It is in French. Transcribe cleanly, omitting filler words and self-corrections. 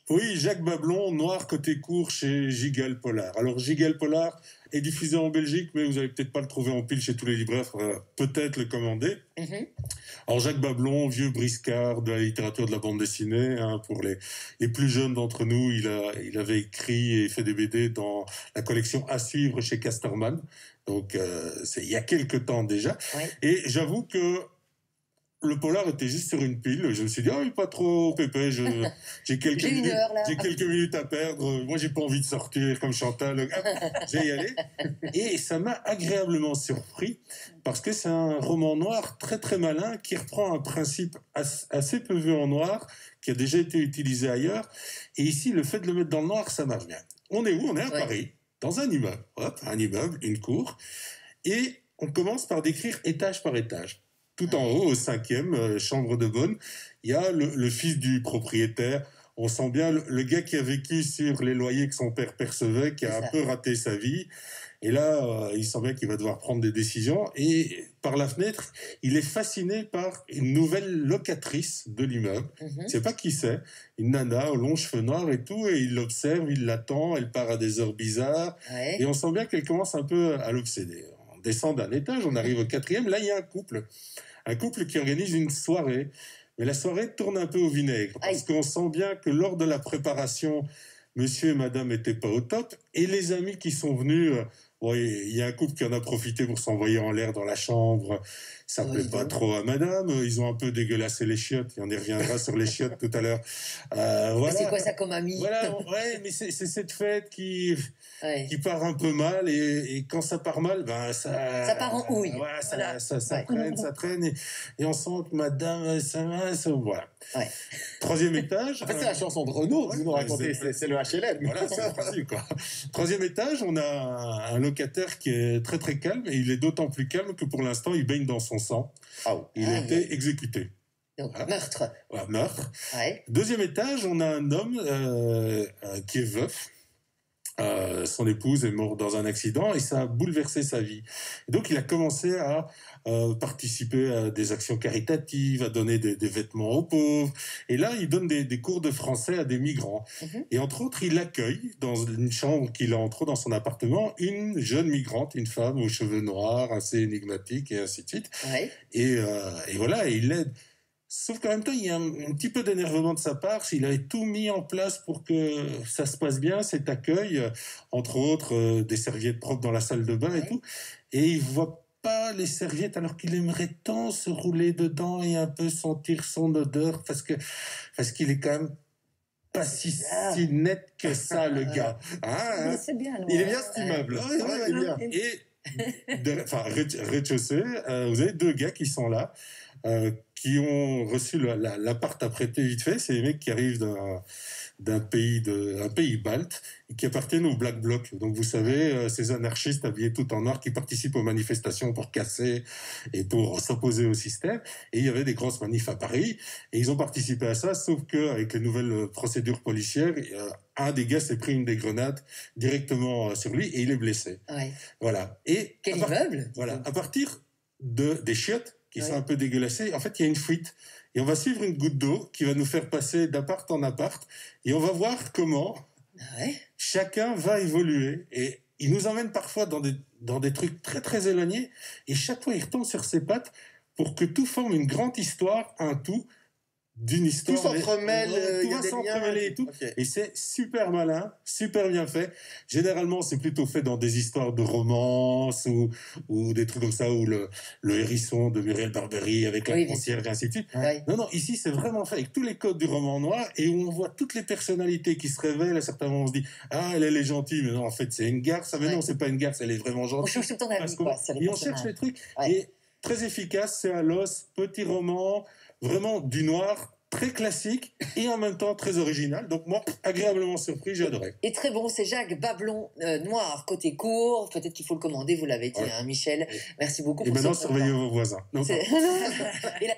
Oui, Jacques Bablon, Noir côté court chez Giguel Polar. Alors Giguel Polar est diffusé en Belgique, mais vous n'allez peut-être pas le trouver en pile chez tous les libraires, peut-être le commander. Alors Jacques Bablon, vieux briscard de la littérature de la bande dessinée, hein, pour les plus jeunes d'entre nous, il avait écrit et fait des BD dans la collection À suivre chez Casterman. Donc c'est il y a quelques temps déjà. Ouais. Et j'avoue que le polar était juste sur une pile. Je me suis dit, ah, il est pas trop pépé. J'ai quelques J'ai une minutes, heure, là. j'ai quelques minutes à perdre. Moi, j'ai pas envie de sortir comme Chantal. Hop, je vais y aller. Et ça m'a agréablement surpris parce que c'est un roman noir très très malin qui reprend un principe assez peu vu en noir, qui a déjà été utilisé ailleurs. Et ici, le fait de le mettre dans le noir, ça marche bien. On est où? On est à Paris, dans un immeuble. Hop, un immeuble, une cour. Et on commence par décrire étage par étage. Tout en haut, au 5e, chambre de bonne, il y a le fils du propriétaire. On sent bien le gars qui a vécu sur les loyers que son père percevait, qui a un peu raté sa vie. Et là, il sent bien qu'il va devoir prendre des décisions. Et par la fenêtre, il est fasciné par une nouvelle locatrice de l'immeuble. Il ne sait pas qui c'est. Une nana aux longs cheveux noirs et tout. Et il l'observe, il l'attend. Elle part à des heures bizarres. Ouais. Et on sent bien qu'elle commence un peu à l'obséder. On descend d'un étage, on arrive au 4e. Là, il y a un couple. Un couple qui organise une soirée. Mais la soirée tourne un peu au vinaigre. Parce qu'on sent bien que lors de la préparation, monsieur et madame n'étaient pas au top. Et les amis qui sont venus... il y a un couple qui en a profité pour s'envoyer en l'air dans la chambre. Ça ne plaît pas trop à madame. Ils ont un peu dégueulassé les chiottes. Et on y reviendra sur les chiottes tout à l'heure. Voilà. C'est quoi ça comme ami? Voilà, ouais, mais c'est cette fête qui part un peu mal. Et quand ça part mal, ben ça part en houille. Voilà, ça traîne. Et on sent que madame, ça voilà. Ouais. 3e étage. En fait, c'est la chanson de Renaud. Vous nous racontez, c'est le HLM. Voilà, c'est le principe, quoi. 3e étage, on a un locataire qui est très très calme. Et il est d'autant plus calme que pour l'instant, il baigne dans son sang. Il a été exécuté. Donc, meurtre. Voilà, meurtre. Ouais. 2e étage, on a un homme qui est veuf. Son épouse est morte dans un accident et ça a bouleversé sa vie. Et donc, il a commencé à participer à des actions caritatives, à donner des vêtements aux pauvres. Et là, il donne des cours de français à des migrants. Et entre autres, il accueille dans une chambre qu'il a entre autres dans son appartement une jeune migrante, une femme aux cheveux noirs, assez énigmatique et ainsi de suite. Ouais. Et voilà, et il l'aide. Sauf qu'en même temps, il y a un petit peu d'énervement de sa part. Il avait tout mis en place pour que ça se passe bien, cet accueil, entre autres des serviettes propres dans la salle de bain et tout. Et il voit pas les serviettes alors qu'il aimerait tant se rouler dedans et un peu sentir son odeur parce qu'il est quand même pas si net que ça, le gars. Mais c'est bien. Il est bien cet immeuble. Il est bien. Et rez-de-chaussée, vous avez 2 gars qui sont là. Qui ont reçu l'appart à prêter vite fait. C'est les mecs qui arrivent d'un pays balte et qui appartiennent au Black Bloc. Donc vous savez, ces anarchistes habillés tout en noir qui participent aux manifestations pour casser et pour s'opposer au système. Et il y avait des grosses manifs à Paris et ils ont participé à ça, sauf qu'avec les nouvelles procédures policières, un des gars s'est pris une des grenades directement sur lui et il est blessé. Ouais. Voilà. Et quel immeuble? Voilà. À partir des chiottes qui sont un peu dégueulassés, en fait, il y a une fuite. Et on va suivre une goutte d'eau qui va nous faire passer d'appart en appart. Et on va voir comment chacun va évoluer. Et il nous emmène parfois dans des trucs très, très éloignés. Et chaque fois, il retombe sur ses pattes pour que tout forme une grande histoire, un tout, d'une histoire. Tout s'entremêle, tout va s'entremêler et tout. Et c'est super malin, super bien fait. Généralement, c'est plutôt fait dans des histoires de romance ou des trucs comme ça, où le hérisson de Muriel Barbery avec la concierge et ainsi de suite. Non, ici, c'est vraiment fait avec tous les codes du roman noir et où on voit toutes les personnalités qui se révèlent. À certains moments, on se dit, elle est gentille, mais non, en fait, c'est une garce. Mais non, c'est pas une garce, elle est vraiment gentille. On cherche tout le temps la vie, quoi. Et on cherche les trucs. Et très efficace, c'est à l'os, petit roman, vraiment du noir, très classique et en même temps très original. Donc moi, agréablement surpris, j'ai adoré. Et très bon, c'est Jacques Bablon, noir, côté court. Peut-être qu'il faut le commander, vous l'avez dit, Michel. Merci beaucoup. Et maintenant, surveillez vos voisins. Et